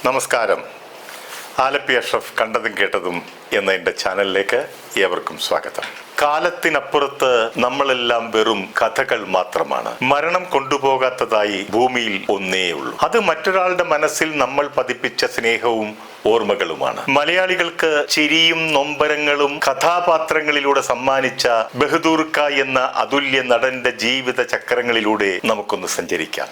നമസ്കാരം. ആലപ്പി അഷ്റഫ് കണ്ടതും കേട്ടതും എന്ന എൻ്റെ ചാനലിലേക്ക് ഏവർക്കും സ്വാഗതം. കാലത്തിനപ്പുറത്ത് നമ്മളെല്ലാം വെറും കഥകൾ മാത്രമാണ്. മരണം കൊണ്ടുപോകാത്തതായി ഭൂമിയിൽ ഒന്നേയുള്ളൂ. അത് മറ്റൊരാളുടെ മനസ്സിൽ നമ്മൾ പതിപ്പിച്ച സ്നേഹവും ഓർമ്മകളുമാണ്. മലയാളികൾക്ക് ചിരിയും നൊമ്പരങ്ങളും കഥാപാത്രങ്ങളിലൂടെ സമ്മാനിച്ച ബഹദൂർ ക എന്ന അതുല്യ നടന്റെ ജീവിത ചക്രങ്ങളിലൂടെ നമുക്കൊന്ന് സഞ്ചരിക്കാം.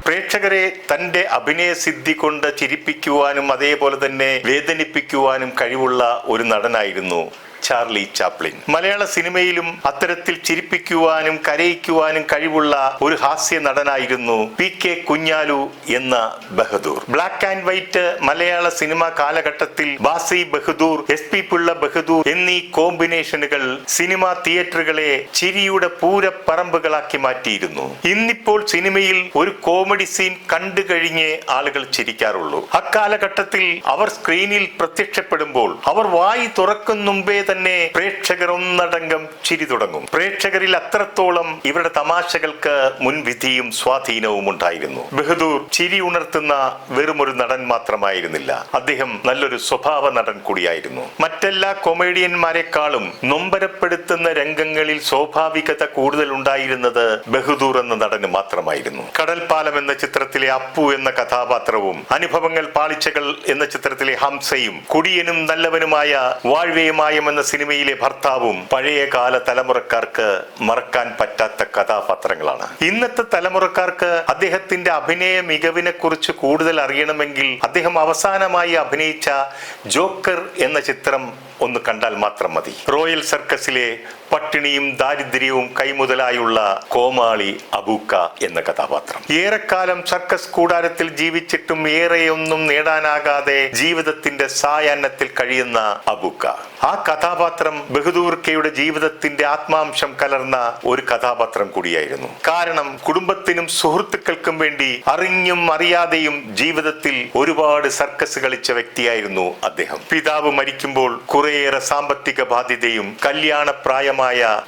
പ്രേക്ഷകരെ തന്റെ അഭിനയ സിദ്ധി കൊണ്ട് ചിരിപ്പിക്കുവാനും അതേപോലെ തന്നെ വേദനിപ്പിക്കുവാനും കഴിവുള്ള ഒരു നടനായിരുന്നു ചാർലി ചാപ്ലിൻ. മലയാള സിനിമയിലും അത്തരത്തിൽ ചിരിപ്പിക്കുവാനും കരയിക്കുവാനും കഴിവുള്ള ഒരു ഹാസ്യ നടനായിരുന്നു PK കുഞ്ഞാലു എന്ന Bahadur. Black and white Malayala cinema കാലഘട്ടത്തിൽ ബാസി ബഹദൂർ, SP പിള്ള ബഹദൂർ എന്നീ കോമ്പിനേഷനുകൾ സിനിമാ തിയേറ്ററുകളെ ചിരിയുടെ പൂരപ്പറമ്പുകളാക്കി മാറ്റിയിരുന്നു. ഇന്നിപ്പോൾ സിനിമയിൽ ഒരു കോമഡി സീൻ കണ്ടു കഴിഞ്ഞേ ആളുകൾ ചിരിക്കാറുള്ളൂ. അക്കാലഘട്ടത്തിൽ അവർ സ്ക്രീനിൽ പ്രത്യക്ഷപ്പെടുമ്പോൾ അവർ വായി തുറക്കും മുമ്പേ തന്നെ പ്രേക്ഷകർ ഒന്നടങ്കം ചിരി തുടങ്ങും. പ്രേക്ഷകരിൽ അത്രത്തോളം ഇവരുടെ തമാശകൾക്ക് മുൻവിധിയും സ്വാധീനവും ഉണ്ടായിരുന്നു. ബഹദൂർ ചിരി ഉണർത്തുന്ന വെറുമൊരു നടൻ മാത്രമായിരുന്നില്ല, അദ്ദേഹം നല്ലൊരു സ്വഭാവ നടൻ കൂടിയായിരുന്നു. മറ്റെല്ലാ കൊമേഡിയന്മാരെക്കാളും നൊമ്പരപ്പെടുത്തുന്ന രംഗങ്ങളിൽ സ്വാഭാവികത കൂടുതൽ ഉണ്ടായിരുന്നത് ബഹദൂർ എന്ന നടന് മാത്രമായിരുന്നു. കടൽപ്പാലം എന്ന ചിത്രത്തിലെ അപ്പു എന്ന കഥാപാത്രവും അനുഭവങ്ങൾ പാളിച്ചകൾ എന്ന ചിത്രത്തിലെ ഹംസയും കുടിയനും നല്ലവനുമായ വാഴ്വേമായം എന്ന സിനിമയിലെ ഭർത്താവും പഴയകാല തലമുറക്കാർക്ക് മറക്കാൻ പറ്റാത്ത കഥാപാത്രങ്ങളാണ്. ഇന്നത്തെ തലമുറക്കാർക്ക് അദ്ദേഹത്തിന്റെ അഭിനയ മികവിനെ കുറിച്ച് കൂടുതൽ അറിയണമെങ്കിൽ അദ്ദേഹം അവസാനമായി അഭിനയിച്ച ജോക്കർ എന്ന ചിത്രം ഒന്ന് കണ്ടാൽ മാത്രം മതി. റോയൽ സർക്കസിലെ പട്ടിണിയും ദാരിദ്ര്യവും കൈമുതലായുള്ള കോമാളി അബൂക്ക എന്ന കഥാപാത്രം. ഏറെക്കാലം സർക്കസ് കൂടാരത്തിൽ ജീവിച്ചിട്ടും ഏറെയൊന്നും നേടാനാകാതെ ജീവിതത്തിന്റെ സായാഹ്നത്തിൽ കഴിയുന്ന അബൂക്ക. ആ കഥാപാത്രം ബഹദൂർ കയുടെ ജീവിതത്തിന്റെ ആത്മാംശം കലർന്ന ഒരു കഥാപാത്രം കൂടിയായിരുന്നു. കാരണം കുടുംബത്തിനും സുഹൃത്തുക്കൾക്കും വേണ്ടി അറിഞ്ഞും അറിയാതെയും ജീവിതത്തിൽ ഒരുപാട് സർക്കസ് കളിച്ച വ്യക്തിയായിരുന്നു അദ്ദേഹം. പിതാവ് മരിക്കുമ്പോൾ കുറേയേറെ സാമ്പത്തിക ബാധ്യതയും കല്യാണപ്രായമായ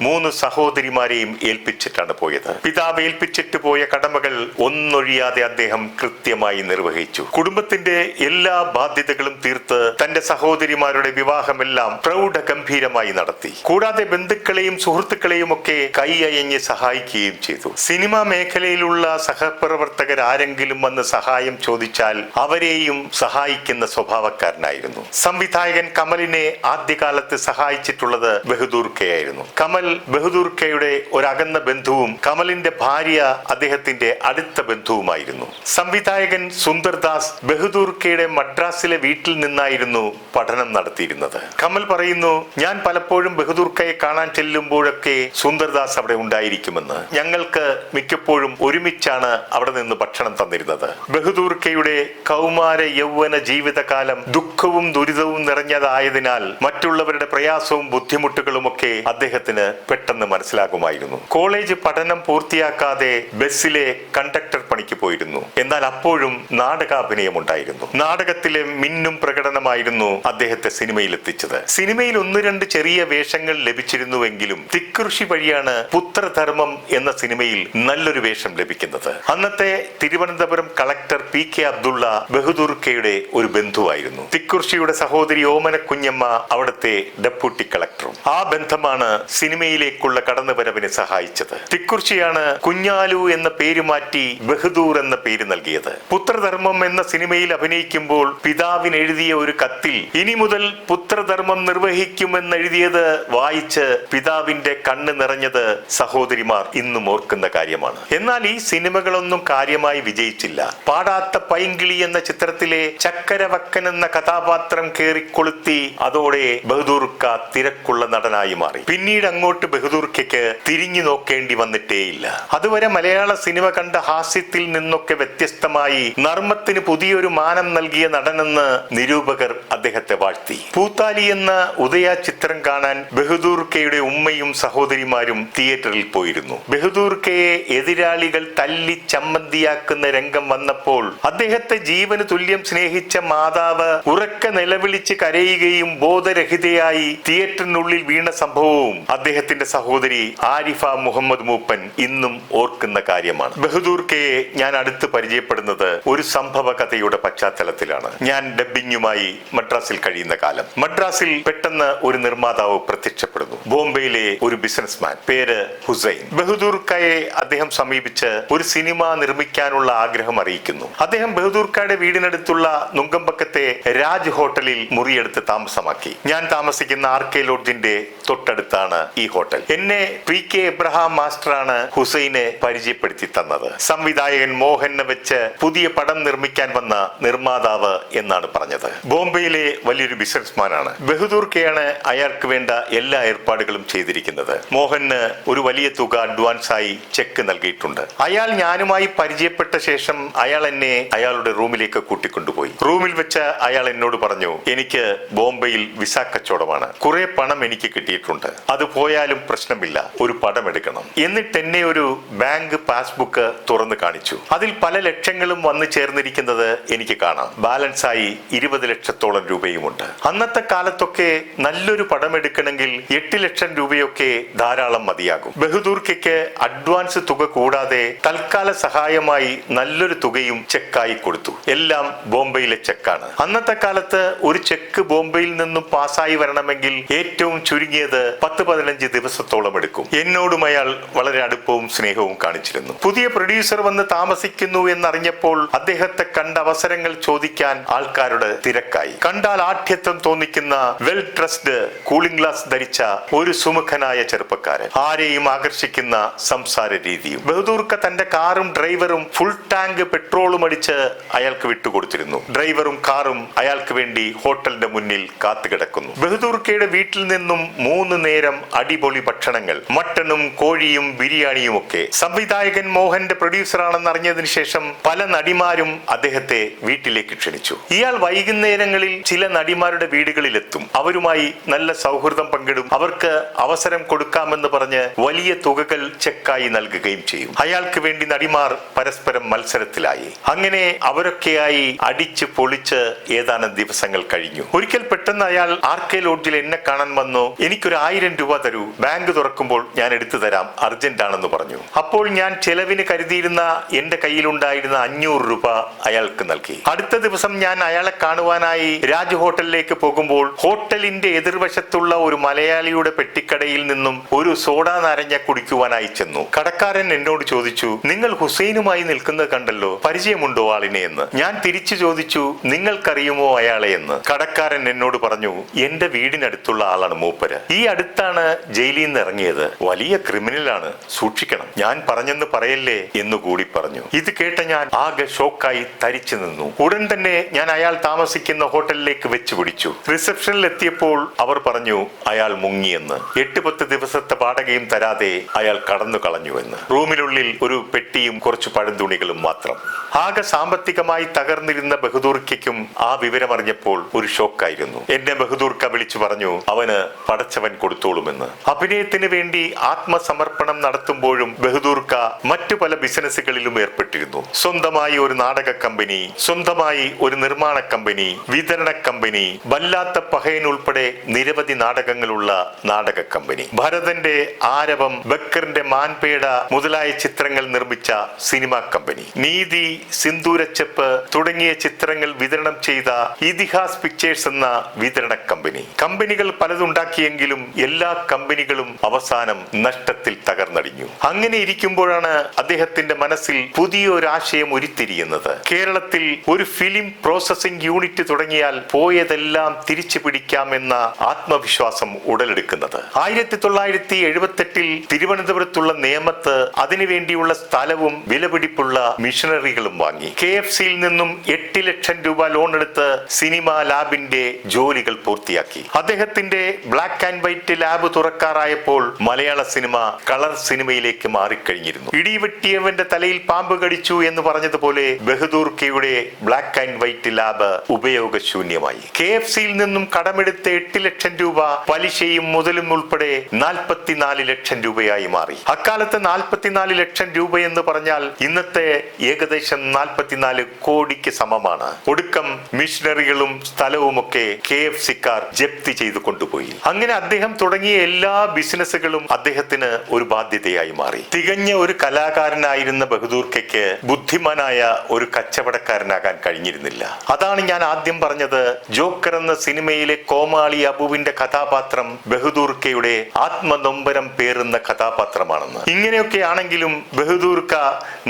3 സഹോദരിമാരെയും ഏൽപ്പിച്ചിട്ടാണ് പോയത്. പിതാവ് ഏൽപ്പിച്ചിട്ട് പോയ കടമകൾ ഒന്നൊഴിയാതെ അദ്ദേഹം കൃത്യമായി നിർവഹിച്ചു. കുടുംബത്തിന്റെ എല്ലാ ബാധ്യതകളും തീർത്ത് തന്റെ സഹോദരിമാരുടെ വിവാഹമെല്ലാം പ്രൗഢഗംഭീരമായി നടത്തി. കൂടാതെ ബന്ധുക്കളെയും സുഹൃത്തുക്കളെയും ഒക്കെ കൈയയഞ്ഞ് സഹായിക്കുകയും ചെയ്തു. സിനിമാ മേഖലയിലുള്ള സഹപ്രവർത്തകർ ആരെങ്കിലും വന്ന് സഹായം ചോദിച്ചാൽ അവരെയും സഹായിക്കുന്ന സ്വഭാവക്കാരനായിരുന്നു. സംവിധായകൻ കമലിനെ ആദ്യകാലത്ത് സഹായിച്ചിട്ടുള്ളത് ബഹദൂർ കയായിരുന്നു. കമൽ ബഹദൂർ കയുടെ ഒരകന്ന ബന്ധുവും കമലിന്റെ ഭാര്യ അദ്ദേഹത്തിന്റെ അടുത്ത ബന്ധുവുമായിരുന്നു. സംവിധായകൻ സുന്ദർദാസ് ബഹദൂർ കയുടെ മദ്രാസിലെ വീട്ടിൽ നിന്നായിരുന്നു പഠനം നടത്തിയിരുന്നത്. കമൽ പറയുന്നു, ഞാൻ പലപ്പോഴും ബഹദൂർ കയെ കാണാൻ ചെല്ലുമ്പോഴൊക്കെ സുന്ദർദാസ് അവിടെ ഉണ്ടായിരിക്കുമെന്ന്. ഞങ്ങൾക്ക് മിക്കപ്പോഴും ഒരുമിച്ചാണ് അവിടെ നിന്ന് ഭക്ഷണം തന്നിരുന്നത്. ബഹദൂർ കയുടെ കൗമാര യൗവന ജീവിതകാലം ദുഃഖവും ദുരിതവും നിറഞ്ഞതായതിനാൽ മറ്റുള്ളവരുടെ പ്രയാസവും ബുദ്ധിമുട്ടുകളും ഒക്കെ അദ്ദേഹത്തിന് പെട്ടെന്ന് മനസ്സിലാകുമായിരുന്നു. കോളേജ് പഠനം പൂർത്തിയാക്കാതെ ബസ്സിലെ കണ്ടക്ടർ പണിക്ക് പോയിരുന്നു. എന്നാൽ അപ്പോഴും നാടകാഭിനയം ഉണ്ടായിരുന്നു. നാടകത്തിലെ മിന്നും പ്രകടനമായിരുന്നു അദ്ദേഹത്തെ സിനിമയിൽ എത്തിച്ചത്. സിനിമയിൽ 1-2 ചെറിയ വേഷങ്ങൾ ലഭിച്ചിരുന്നുവെങ്കിലും തിക്കുറിശി വഴിയാണ് പുത്രധർമ്മം എന്ന സിനിമയിൽ നല്ലൊരു വേഷം ലഭിക്കുന്നത്. അന്നത്തെ തിരുവനന്തപുരം കളക്ടർ PK അബ്ദുള്ള ബഹദൂർ കയുടെ ഒരു ബന്ധുവായിരുന്നു. തിക്കുറിശിയുടെ സഹോദരി ഓമന കുഞ്ഞമ്മ അവിടുത്തെ ഡെപ്യൂട്ടി കളക്ടറും. ആ ബന്ധമാണ് സിനിമയിലേക്കുള്ള കടന്നുവരവിനെ സഹായിച്ചത്. തിക്കുറിശിയാണ് കുഞ്ഞാലു എന്ന പേര് മാറ്റി ബഹദൂർ എന്ന പേര് നൽകിയത്. പുത്രധർമ്മം എന്ന സിനിമയിൽ അഭിനയിക്കുമ്പോൾ പിതാവിന് എഴുതിയ ഒരു കത്തിൽ ഇനി മുതൽ പുത്രധർമ്മം നിർവഹിക്കുമെന്നെഴുതിയത് വായിച്ച് പിതാവിന്റെ കണ്ണ് നിറഞ്ഞത് സഹോദരിമാർ ഇന്നും ഓർക്കുന്ന കാര്യമാണ്. എന്നാൽ ഈ സിനിമകളൊന്നും കാര്യമായി വിജയിച്ചില്ല. പാടാത്ത പൈങ്കിളി എന്ന ചിത്രത്തിലെ ചക്കരവക്കൻ എന്ന കഥാപാത്രം കേറിക്കൊളുത്തി അതോടെ ബഹദൂർ ക തിരക്കുള്ള നടനായി മാറി. പിന്നീട് അങ്ങോട്ട് ബഹദൂർ കയ്ക്ക് തിരിഞ്ഞു നോക്കേണ്ടി വന്നിട്ടേയില്ല. അതുവരെ മലയാള സിനിമ കണ്ട ഹാസ്യത്തിൽ മദ്രാസിൽ നിന്നൊക്കെ വ്യത്യസ്തമായി നർമ്മത്തിന് പുതിയൊരു മാനം നൽകിയ നടനെന്ന് നിരൂപകർ അദ്ദേഹത്തെ വാഴ്ത്തി. പൂത്താലി എന്ന ഉദയ ചിത്രം കാണാൻ ബഹദൂർ കെയുടെ ഉമ്മയും സഹോദരിമാരും തിയേറ്ററിൽ പോയിരുന്നു. ബഹദൂർ കെയെ എതിരാളികൾ തല്ലി ചമ്മന്തിയാക്കുന്ന രംഗം വന്നപ്പോൾ അദ്ദേഹത്തെ ജീവന് തുല്യം സ്നേഹിച്ച മാതാവ് ഉറക്കെ നിലവിളിച്ച് കരയുകയും ബോധരഹിതയായി തിയേറ്ററിനുള്ളിൽ വീണ സംഭവവും അദ്ദേഹത്തിന്റെ സഹോദരി ആരിഫ മുഹമ്മദ് മൂപ്പൻ ഇന്നും ഓർക്കുന്ന കാര്യമാണ്. ബഹദൂർ കെയെ ഞാൻ അടുത്ത് പരിചയപ്പെടുന്നത് ഒരു സംഭവ കഥയുടെ പശ്ചാത്തലത്തിലാണ്. ഞാൻ ഡബ്ബിങ്ങുമായി മദ്രാസിൽ കഴിയുന്ന കാലം. മദ്രാസിൽ പെട്ടെന്ന് ഒരു നിർമ്മാതാവ് പ്രത്യക്ഷപ്പെടുന്നു. ബോംബെയിലെ ഒരു ബിസിനസ്മാൻ, പേര് ഹുസൈൻ. ബഹദൂർ കയെ അദ്ദേഹം സമീപിച്ച് ഒരു സിനിമ നിർമ്മിക്കാനുള്ള ആഗ്രഹം അറിയിക്കുന്നു. അദ്ദേഹം ബഹദൂർ കയുടെ വീടിനടുത്തുള്ള നുങ്കമ്പക്കത്തെ രാജ് ഹോട്ടലിൽ മുറിയെടുത്ത് താമസമാക്കി. ഞാൻ താമസിക്കുന്ന ആർകെ ലോഡ്ജിന്റെ തൊട്ടടുത്താണ് ഈ ഹോട്ടൽ. എന്നെ PK എബ്രഹാം മാസ്റ്ററാണ് ഹുസൈനെ പരിചയപ്പെടുത്തി തന്നത്. സംവിധായകൻ മോഹനെ വെച്ച് പുതിയ പടം നിർമ്മിക്കാൻ വന്ന നിർമ്മാതാവ് എന്നാണ് പറഞ്ഞത്. ബോംബെയിലെ വലിയൊരു ബിസിനസ്മാനാണ്. ബഹദൂർ കെയാണ് അയാൾക്ക് വേണ്ട എല്ലാ ഏർപ്പാടുകളും ചെയ്തിരിക്കുന്നത്. മോഹന് ഒരു വലിയ തുക അഡ്വാൻസായി ചെക്ക് നൽകിയിട്ടുണ്ട്. അയാൾ ഞാനുമായി പരിചയപ്പെട്ട ശേഷം അയാൾ എന്നെ അയാളുടെ റൂമിലേക്ക് കൂട്ടിക്കൊണ്ടുപോയി. റൂമിൽ വെച്ച് അയാൾ എന്നോട് പറഞ്ഞു, എനിക്ക് ബോംബെയിൽ വിസ കച്ചവടമാണ്, കുറെ പണം എനിക്ക് കിട്ടിയിട്ടുണ്ട്, അത് പോയാലും പ്രശ്നമില്ല, ഒരു പടം എടുക്കണം. എന്നിട്ട് എന്നെ ഒരു ബാങ്ക് പാസ്ബുക്ക് തുറന്നു കാണിച്ചു. അതിൽ പല ലക്ഷങ്ങളും വന്നു ചേർന്നിരിക്കുന്നത് എനിക്ക് കാണാം. ബാലൻസായി 20 ലക്ഷത്തോളം രൂപയുമുണ്ട്. അന്നത്തെ കാലത്തൊക്കെ നല്ലൊരു പടം എടുക്കണമെങ്കിൽ 8 ലക്ഷം രൂപയൊക്കെ ധാരാളം മതിയാകും. ബഹദൂർ കെക്ക് അഡ്വാൻസ് തുക കൂടാതെ തൽക്കാല സഹായമായി നല്ലൊരു തുകയും ചെക്കായി കൊടുത്തു. എല്ലാം ബോംബെയിലെ ചെക്കാണ്. അന്നത്തെ കാലത്ത് ഒരു ചെക്ക് ബോംബെയിൽ നിന്നും പാസ്സായി വരണമെങ്കിൽ ഏറ്റവും ചുരുങ്ങിയത് 10-15 ദിവസത്തോളം എടുക്കും. എന്നോടും അയാൾ വളരെ അടുപ്പവും സ്നേഹവും കാണിച്ചിരുന്നു. പുതിയ പ്രൊഡ്യൂസർ വന്ന് താമസിക്കുന്നു എന്നറിഞ്ഞപ്പോൾ അദ്ദേഹത്തെ കണ്ട അവസരങ്ങൾ ചോദിക്കാൻ ആൾക്കാരുടെ തിരക്കായി. കണ്ടാൽ ആഠ്യത്വം തോന്നിക്കുന്ന വെൽ ഡ്രസ്ഡ് കൂളിംഗ് ഗ്ലാസ് ധരിച്ച ഒരു സുമുഖനായ ചെറുപ്പക്കാരൻ, ആരെയും ആകർഷിക്കുന്ന സംസാര രീതിയും. ബഹദൂർ ക തന്റെ കാറും ഡ്രൈവറും ഫുൾ ടാങ്ക് പെട്രോളും അടിച്ച് അയാൾക്ക് വിട്ടുകൊടുത്തിരുന്നു. ഡ്രൈവറും കാറും അയാൾക്ക് വേണ്ടി ഹോട്ടലിന്റെ മുന്നിൽ കാത്തുകിടക്കുന്നു. ബഹദൂർ കെയുടെ വീട്ടിൽ നിന്നും 3 നേരം അടിപൊളി ഭക്ഷണങ്ങൾ, മട്ടനും കോഴിയും ബിരിയാണിയും ഒക്കെ. സംവിധായകൻ മോഹന്റെ പ്രൊഡ്യൂസറാണെന്ന് അറിഞ്ഞതിന് ശേഷം പല നടിമാരും അദ്ദേഹത്തെ വീട്ടിലേക്ക് ക്ഷണിച്ചു. ഇയാൾ വൈകുന്നേരങ്ങളിൽ ചില നടിമാരുടെ വീടുകളിലെത്തും. അവരുമായി നല്ല സൗഹൃദം പങ്കിടും. അവർക്ക് അവസരം കൊടുക്കാമെന്ന് പറഞ്ഞ് വലിയ തുകകൾ ചെക്കായി നൽകുകയും ചെയ്യും. അയാൾക്ക് വേണ്ടി നടിമാർ പരസ്പരം മത്സരത്തിലായി. അങ്ങനെ അവരൊക്കെയായി അടിച്ച് പൊളിച്ച് ഏതാനും ദിവസങ്ങൾ കഴിഞ്ഞു. ഒരിക്കൽ പെട്ടെന്ന് അയാൾ ആർകെ ലോഡ്ജിൽ എന്നെ കാണാൻ വന്നു. എനിക്കൊരു 1000 രൂപ തരൂ, ബാങ്ക് തുറക്കുമ്പോൾ ഞാൻ എടുത്തു തരാം, അർജന്റ് ആണെന്ന് പറഞ്ഞു. അപ്പോൾ ഞാൻ ചെലവിന് കരുതിയിരുന്ന എന്റെ കയ്യിലുണ്ടായിരുന്ന 500 രൂപ അയാൾക്ക് നൽകി. അടുത്ത ദിവസം ഞാൻ അയാളെ കാണുവാനായി രാജ് ഹോട്ടലിലേക്ക് പോകുമ്പോൾ ഹോട്ടലിന്റെ എതിർവശത്തുള്ള ഒരു മലയാളിയുടെ പെട്ടിക്കടയിൽ നിന്നും ഒരു സോഡ നാരങ്ങ കുടിക്കുവാനായി ചെന്നു. കടക്കാരൻ എന്നോട് ചോദിച്ചു, നിങ്ങൾ ഹുസൈനുമായി നിൽക്കുന്നത് കണ്ടല്ലോ, പരിചയമുണ്ടോ ആളിനെ എന്ന്. ഞാൻ തിരിച്ചു ചോദിച്ചു, നിങ്ങൾക്കറിയുമോ അയാളെ എന്ന്. കടക്കാരൻ എന്നോട് പറഞ്ഞു, എന്റെ വീടിനടുത്തുള്ള ആളാണ് മൂപ്പര്. ഈ അടുത്താണ് ജയിലിൽ നിന്ന് ഇറങ്ങിയത്, വലിയ ക്രിമിനലാണ്, സൂക്ഷിക്കണം. ഞാൻ പറഞ്ഞെന്ന് പറയല്ലേ എന്നുകൂടി പറഞ്ഞു. ഇത് കേട്ട ഞാൻ ആകെ ഷോക്കായി തരിച്ചു നിന്നു. ഉടൻ തന്നെ ഞാൻ അയാൾ താമസിക്കുന്ന ഹോട്ടലിലേക്ക് വെച്ച് പിടിച്ചു. റിസപ്ഷനിൽ എത്തിയപ്പോൾ അവർ പറഞ്ഞു അയാൾ മുങ്ങിയെന്ന്. 8-10 ദിവസത്തെ വാടകയും തരാതെ അയാൾ കടന്നു കളഞ്ഞുവെന്ന്. റൂമിനുള്ളിൽ ഒരു പെട്ടിയും കുറച്ച് പഴന്തുണികളും മാത്രം. ആകെ സാമ്പത്തികമായി തകർന്നിരുന്ന ബഹദൂർ കെക്കും ആ വിവരമറിഞ്ഞപ്പോൾ ഒരു ഷോക്കായിരുന്നു. എന്നെ ബഹദൂർ ക വിളിച്ചു പറഞ്ഞു, അവന് പടച്ചവൻ കൊടുത്തോളുമെന്ന്. അഭിനയത്തിന് വേണ്ടി ആത്മസമർപ്പണം നടത്തുമ്പോഴും ബഹദൂർ ക മറ്റു പല ബിസിനസ്സുകളിലും ഏർപ്പെട്ടിരുന്നു. സ്വന്തമായി ഒരു നാടക കമ്പനി, സ്വന്തമായി ഒരു നിർമ്മാണ കമ്പനി, വിതരണ കമ്പനി, വല്ലാത്ത പഹയൻ ഉൾപ്പെടെ നിരവധി നാടകങ്ങളുള്ള നാടക കമ്പനി, ഭരതന്റെ ആരവം, ബക്കറിന്റെ മാൻപേട മുതലായ ചിത്രങ്ങൾ നിർമ്മിച്ച സിനിമാ കമ്പനി, നീതി, സിന്ദൂരച്ചെപ്പ് തുടങ്ങിയ ചിത്രങ്ങൾ വിതരണം ചെയ്ത ഇതിഹാസ് പിക്ചേഴ്സ് എന്ന വിതരണ കമ്പനി. കമ്പനികൾ പലതുണ്ടാക്കിയെങ്കിലും എല്ലാ കമ്പനികളും അവസാനം നഷ്ടത്തിൽ തകർന്നടിഞ്ഞു. അങ്ങനെ ഇരിക്കുമ്പോഴാണ് അദ്ദേഹത്തിന്റെ മനസ്സിൽ പുതിയൊരാശയം ഉരുത്തിരിയുന്നത്. കേരളത്തിൽ ഒരു ഫിലിം പ്രോസസിംഗ് യൂണിറ്റ് തുടങ്ങിയാൽ പോയതെല്ലാം തിരിച്ചു പിടിക്കാമെന്ന ആത്മവിശ്വാസം ഉടലെടുക്കുന്നത്. 1978 തിരുവനന്തപുരത്തുള്ള നേമത്ത് അതിനുവേണ്ടിയുള്ള സ്ഥലവും വിലപിടിപ്പുള്ള മിഷനറികളും വാങ്ങി. KFCയിൽ നിന്നും 8 ലക്ഷം രൂപ ലോൺ എടുത്ത് സിനിമ ലാബിന്റെ ജോലികൾ പൂർത്തിയാക്കി. അദ്ദേഹത്തിന്റെ black and white lab തുറക്കാറായപ്പോൾ Malayala cinema colour സിനിമയിലേക്ക് മാറിക്കഴിഞ്ഞിരുന്നു. ഇടിവെട്ടിയവന്റെ തലയിൽ പാമ്പ് കടിച്ചു എന്ന് പറഞ്ഞതുപോലെ ബഹദൂർ കെയുടെ ബ്ലാക്ക് ആൻഡ് വൈറ്റ് ലാബ് ഉപയോഗശൂന്യമായി. KFCയിൽ നിന്നും കടമെടുത്ത 8 ലക്ഷം രൂപ പലിശയും മുതലും ഉൾപ്പെടെ 44 ലക്ഷം രൂപയായി മാറി. അക്കാലത്ത് 44 ലക്ഷം രൂപ എന്ന് പറഞ്ഞാൽ ഇന്നത്തെ ഏകദേശം 44 കോടിക്ക് സമമാണ്. ഒടുക്കം മിഷനറികളും സ്ഥലവുമൊക്കെ KFCക്കാർ ജപ്തി ചെയ്തു കൊണ്ടുപോയി. അങ്ങനെ അദ്ദേഹം തുടങ്ങിയ എല്ലാ ബിസിനസ്സുകളും അദ്ദേഹത്തിന് ഒരു ബാധ്യതയായി മാറി. തികഞ്ഞ ഒരു കലാകാരനായിരുന്ന ബഹദൂർ കെക്ക് ബുദ്ധിമാനായ ഒരു കച്ചവടക്കാരനാകാൻ കഴിഞ്ഞിരുന്നില്ല. അതാണ് ഞാൻ ആദ്യം പറഞ്ഞത്, ജോക്കർ എന്ന സിനിമയിലെ കോമാളി അബുവിന്റെ കഥാപാത്രം ബഹദൂർ കെയുടെ ആത്മനൊമ്പരം പേറുന്ന കഥാപാത്രമാണെന്ന്. ഇങ്ങനെയൊക്കെ ആണെങ്കിലും ബഹദൂർ ക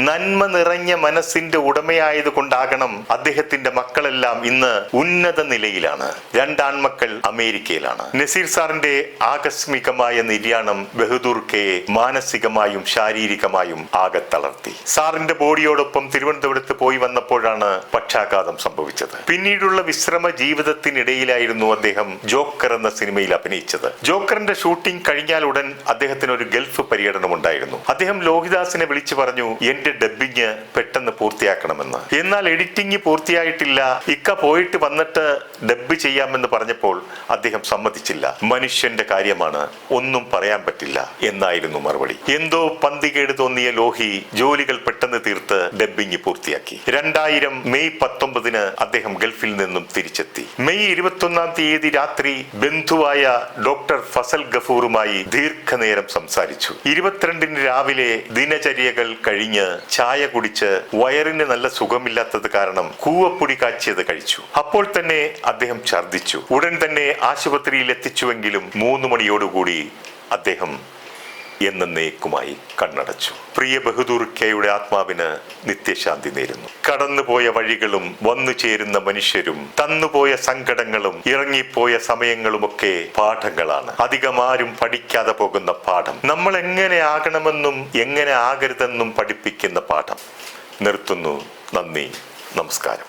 നന്മ നിറഞ്ഞ മനസ്സിന്റെ ഉടമയായത് കൊണ്ടാകണം അദ്ദേഹത്തിന്റെ മക്കളെല്ലാം ഇന്ന് ഉന്നത നിലയിലാണ്. 2 ആൺമക്കൾ അമേരിക്കയിലാണ്. നസീർ സാറിന്റെ ആകസ്മികമായ നിര്യാണം ബഹദൂർ കെയെ മാനസികമായും ശാരീരികമായും ആകെ തളർത്തി. സാറിന്റെ ബോഡിയോടൊപ്പം തിരുവനന്തപുരത്ത് പോയി വന്നപ്പോഴാണ് പക്ഷാഘാതം സംഭവിച്ചത്. പിന്നീടുള്ള വിശ്രമ ജീവിതത്തിനിടയിലായിരുന്നു അദ്ദേഹം ജോക്കർ എന്ന സിനിമയിൽ അഭിനയിച്ചത്. ജോക്കറിന്റെ ഷൂട്ടിംഗ് കഴിഞ്ഞാൽ ഉടൻ അദ്ദേഹത്തിന് ഒരു ഗൾഫ് പര്യടനം ഉണ്ടായിരുന്നു. അദ്ദേഹം ലോഹിദാസിനെ വിളിച്ചു പറഞ്ഞു, എന്റെ ഡബ്ബിങ് പെട്ടെന്ന് പൂർത്തിയാക്കണമെന്ന്. എന്നാൽ എഡിറ്റിംഗ് പൂർത്തിയായിട്ടില്ല, ഇക്ക പോയിട്ട് വന്നിട്ട് ഡബ്ബ് ചെയ്യാമെന്ന് പറഞ്ഞപ്പോൾ അദ്ദേഹം സമ്മതിച്ചില്ല. മനുഷ്യന്റെ കാര്യമാണ്, ഒന്നും പറയാൻ പറ്റില്ല എന്നായിരുന്നു മറുപടി. എന്തോ പന്തികേട് തോന്നിയ ലോഹി ജോലികൾ പെട്ടെന്ന് തീർത്ത് ഡബ്ബിങ് പൂർത്തിയാക്കി. 2000 മെയ് 19 അദ്ദേഹം ഗൾഫിൽ നിന്നും തിരിച്ചെത്തി. മെയ് 21 തീയതി രാത്രി ബന്ധുവായ ഡോക്ടർ ഫസൽ ഗഫൂറുമായി ദീർഘനേരം സംസാരിച്ചു. 22 രാവിലെ ദിനചര്യകൾ കഴിഞ്ഞ് ചായ കുടിച്ച് വയറിന് നല്ല സുഖമില്ലാത്തത് കാരണം കൂവപ്പൊടി കാച്ചിയത് കഴിച്ചു. അപ്പോൾ തന്നെ അദ്ദേഹം ഛർദിച്ചു. ഉടൻ തന്നെ ആശുപത്രിയിൽ എത്തിച്ചുവെങ്കിലും 3 മണിയോടുകൂടി അദ്ദേഹം എന്നേക്കുമായി കണ്ണടച്ചു. പ്രിയ ബഹദൂർ കെയുടെ ആത്മാവിന് നിത്യശാന്തി നേരുന്നു. കടന്നുപോയ വഴികളും വന്നു ചേരുന്ന മനുഷ്യരും തന്നുപോയ സങ്കടങ്ങളും ഇറങ്ങിപ്പോയ സമയങ്ങളുമൊക്കെ പാഠങ്ങളാണ്. അധികമാരും പഠിക്കാതെ പോകുന്ന പാഠം, നമ്മൾ എങ്ങനെ ആകണമെന്നും എങ്ങനെ ആകരുതെന്നും പഠിപ്പിക്കുന്ന പാഠം. നിർത്തുന്നു. നന്ദി, നമസ്കാരം.